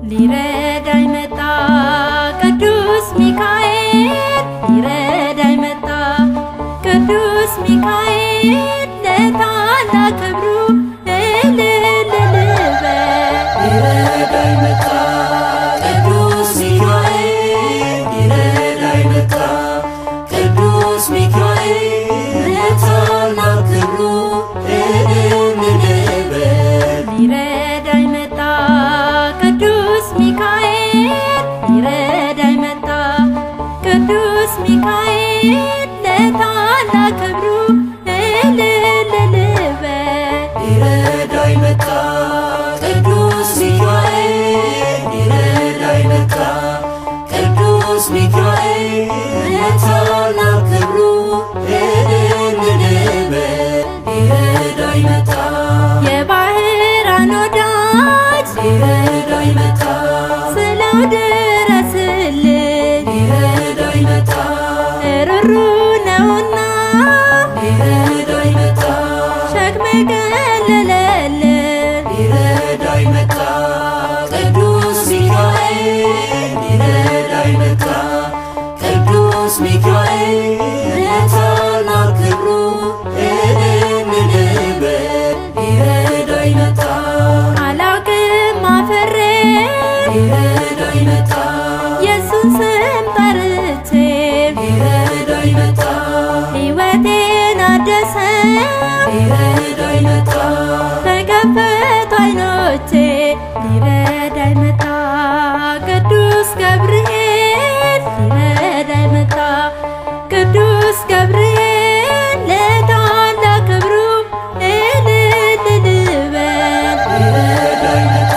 ሊረዳኝ መጣ ቅዱስ ሚካኤል ሊረዳኝ መጣ ቅዱስ ሚካኤል ለታላቅ ክብሩ እልል ልበል። ሊረዳኝ መጣ ቅዱስ ሚካኤል ሊረዳኝ መጣ ቅዱስ ሚካኤል ለታላቅ ክብሩ እልል ልበል። ሊረዳኝ መጣ ቅዱስ ሚካኤል ሊረዳኝ መጣ ቅዱስ ሚካኤል ለታላቅ ክብሩ እልል ልበል። ሊረዳኝ መጣ ቅዱስ ሚካኤል ሊረዳኝ መጣ ቅዱስ ሚካኤል ለታላቅ ክብሩ እልል ልበል። ሊረዳኝ መጣ የባህራን ወዳጅ ሊረዳኝ መጣ ስለው ድረስልኝ ሊረዳኝ መጣ ሩሩ ነውና ሊረዳኝ መጣ ሸክሜ ቀለለልኝ። ሊረዳኝ መጣ ቅዱስ ሚካኤል ሊረዳኝ መጣ ቅዱስ ሚካኤል ለታላቅ ክብሩ እልል ልበል። ሊረዳኝ መጣ አላውቅም አፍሬ ሊረዳኝ መጣ የሱን ስም ጠርቼ ሊረዳኝ መጣ ሕይወቴን አደሰው ሊረዳኝ መጣ ተከፈቱ ዓይኖቼ። ሊረዳኝ መጣ ቅዱስ ገብርኤል ሊረዳኝ መጣ ቅዱስ ገብርኤል ለታላቅ ክብሩ እልል ልበል። ሊረዳኝ መጣ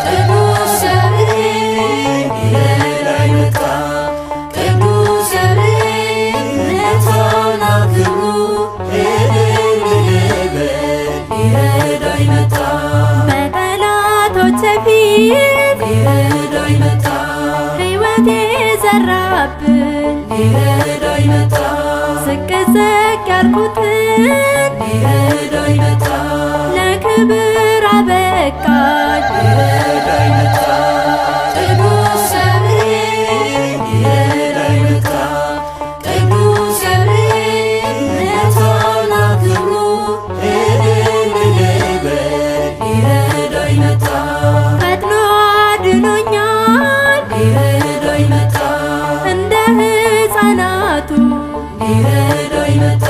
ቅዱስ ገብርኤል ሊረዳኝ መጣ ቅዱስ ገብርኤል ለታላቅ ክብሩ እልል ልበል። ሊረዳኝ መጣ በጠላቶቼ ፊት ሊረዳኝ መጣ ሕይወቴ ዘራብኝ ሊረዳኝ መጣ ዝቅ ዝቅ ያልኩትን ሊረዳኝ መጣ ለክብር አበቃኝ። ሊረዳኝ መጣ ቅዱስ ገብርኤል ሊረዳኝ መጣ ቅዱስ ገብርኤል ለታላቅ ክብሩ እልል ልበል። ሊረዳኝ መጣ ፈጥኖ አድኖኛል ሊረዳኝ መጣ እንደ ሕፃናቱ ሊረዳኝ መጣ